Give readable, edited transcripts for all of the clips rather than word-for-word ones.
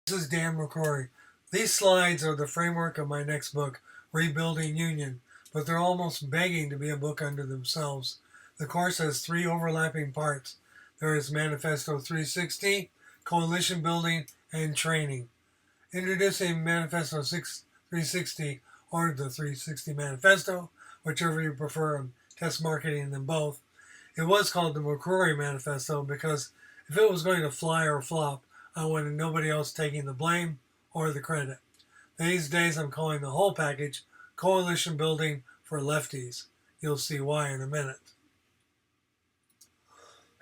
This is Dan McCrory. These slides are the framework of my next book, Rebuilding Union, but they're almost begging to be a book unto themselves. The course has three overlapping parts. There is Manifesto 360, Coalition Building, and Training. Introducing Manifesto 360, or the 360 Manifesto, whichever you prefer. I'm test marketing them both. It was called the McCrory Manifesto because if it was going to fly or flop, I wanted nobody else taking the blame or the credit. These days I'm calling the whole package Coalition Building for Lefties. You'll see why in a minute.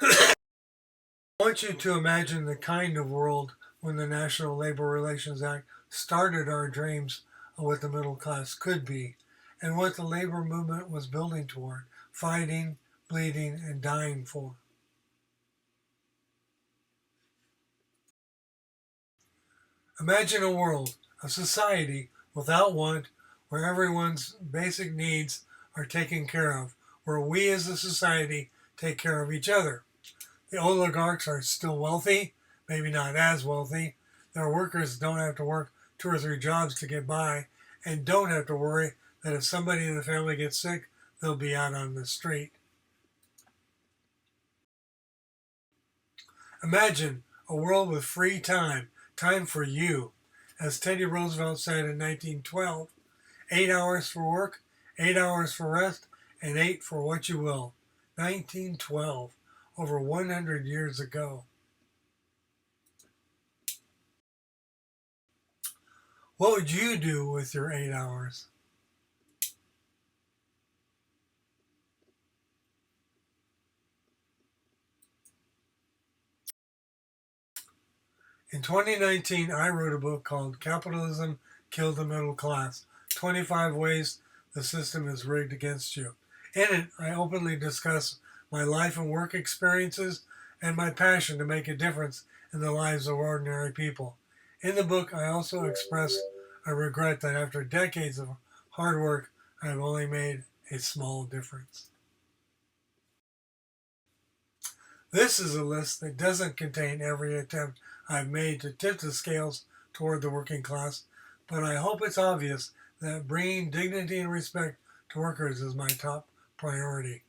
I want you to imagine the kind of world when the National Labor Relations Act started our dreams of what the middle class could be and what the labor movement was building toward, fighting, bleeding, and dying for. Imagine a world, a society without want, where everyone's basic needs are taken care of, where we as a society take care of each other. The oligarchs are still wealthy, maybe not as wealthy. Their workers don't have to work 2 or 3 jobs to get by and don't have to worry that if somebody in the family gets sick, they'll be out on the street. Imagine a world with free time, time for you. As Teddy Roosevelt said in 1912, 8 hours for work, 8 hours for rest, and 8 for what you will. 1912, over 100 years ago. What would you do with your 8 hours? In 2019, I wrote a book called Capitalism Killed the Middle Class, 25 Ways the System is Rigged Against You. In it, I openly discuss my life and work experiences and my passion to make a difference in the lives of ordinary people. In the book, I also express a regret that after decades of hard work, I have only made a small difference. This is a list that doesn't contain every attempt I've made to tip the scales toward the working class, but I hope it's obvious that bringing dignity and respect to workers is my top priority.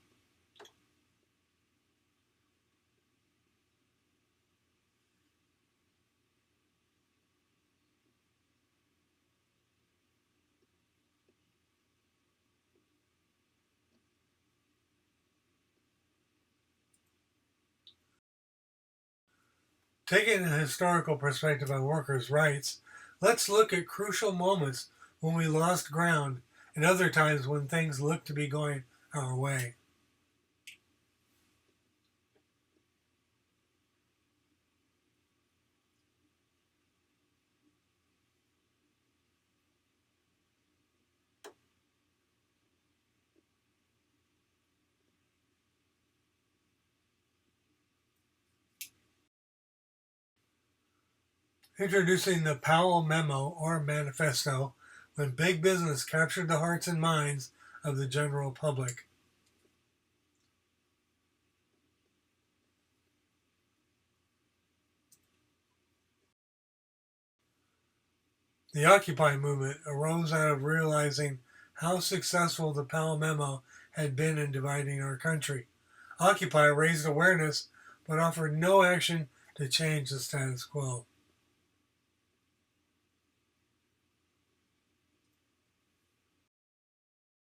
Taking a historical perspective on workers' rights, let's look at crucial moments when we lost ground and other times when things looked to be going our way. Introducing the Powell Memo or Manifesto, when big business captured the hearts and minds of the general public. The Occupy movement arose out of realizing how successful the Powell Memo had been in dividing our country. Occupy raised awareness but offered no action to change the status quo.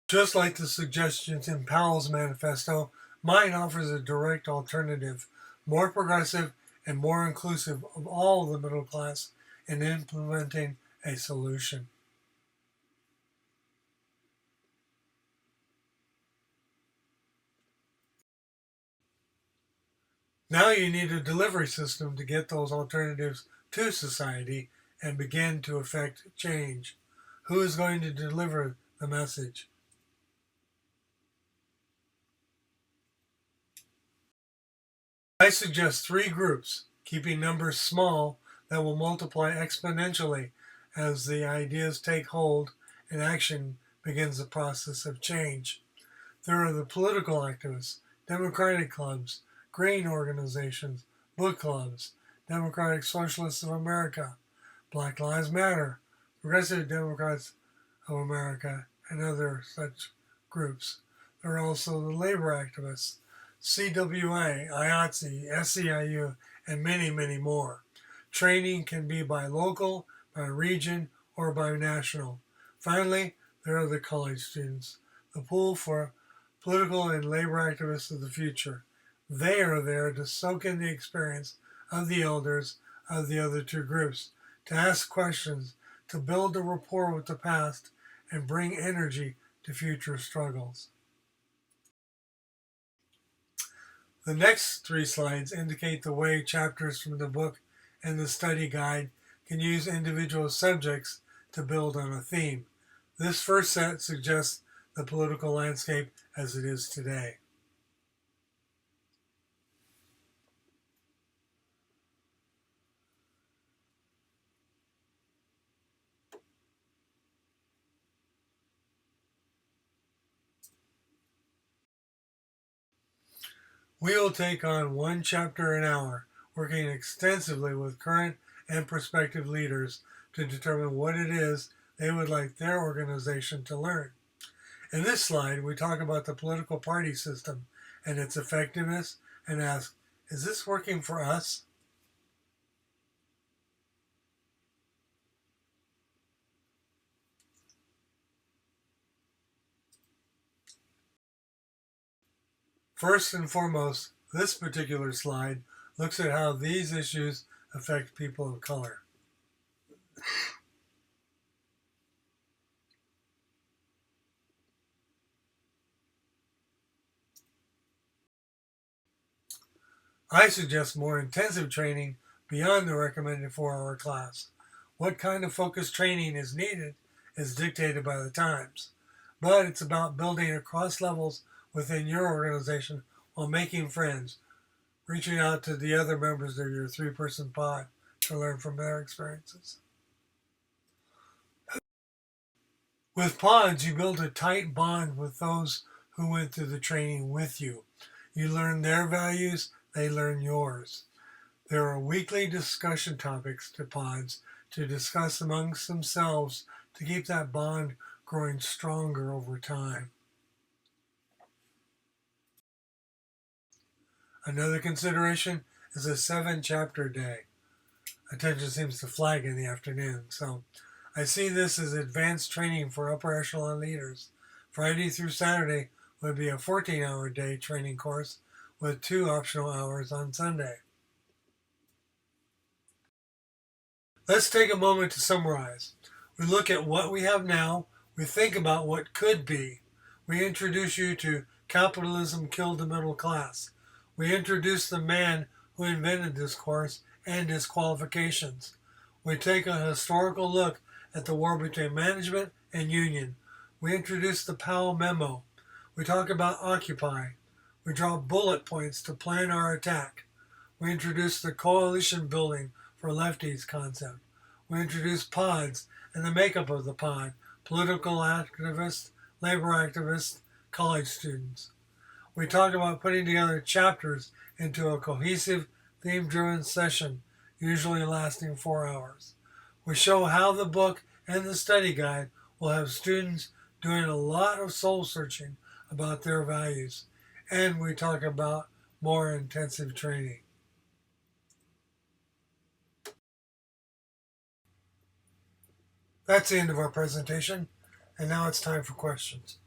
Just like the suggestions in Powell's manifesto, mine offers a direct alternative, more progressive and more inclusive of all the middle class in implementing a solution. Now you need a delivery system to get those alternatives to society and begin to effect change. Who is going to deliver the message? I suggest 3 groups, keeping numbers small, that will multiply exponentially as the ideas take hold and action begins the process of change. There are the political activists, democratic clubs, green organizations, book clubs, Democratic Socialists of America, Black Lives Matter, Progressive Democrats of America, and other such groups. There are also the labor activists, CWA, IATSE, SEIU, and many, many more. Training can be by local, by region, or by national. Finally, there are the college students, the pool for political and labor activists of the future. They are there to soak in the experience of the elders of the other two groups, to ask questions, to build a rapport with the past, and bring energy to future struggles. The next 3 slides indicate the way chapters from the book and the study guide can use individual subjects to build on a theme. This first set suggests the political landscape as it is today. We will take on 1 chapter an hour, working extensively with current and prospective leaders to determine what it is they would like their organization to learn. In this slide, we talk about the political party system and its effectiveness and ask, is this working for us? First and foremost, this particular slide looks at how these issues affect people of color. I suggest more intensive training beyond the recommended 4-hour class. What kind of focused training is needed is dictated by the times, but it's about building across levels within your organization while making friends, reaching out to the other members of your 3-person pod to learn from their experiences. With pods, you build a tight bond with those who went through the training with you. You learn their values, they learn yours. There are weekly discussion topics to pods to discuss amongst themselves to keep that bond growing stronger over time. Another consideration is a 7-chapter day. Attention seems to flag in the afternoon, so I see this as advanced training for upper echelon leaders. Friday through Saturday would be a 14-hour day training course with 2 optional hours on Sunday. Let's take a moment to summarize. We look at what we have now. We think about what could be. We introduce you to Capitalism Killed the Middle Class. We introduce the man who invented this course and his qualifications. We take a historical look at the war between management and union. We introduce the Powell Memo. We talk about Occupy. We draw bullet points to plan our attack. We introduce the coalition building for lefties concept. We introduce pods and the makeup of the pod, political activists, labor activists, college students. We talk about putting together chapters into a cohesive, theme-driven session, usually lasting 4 hours. We show how the book and the study guide will have students doing a lot of soul searching about their values, and we talk about more intensive training. That's the end of our presentation, and now it's time for questions.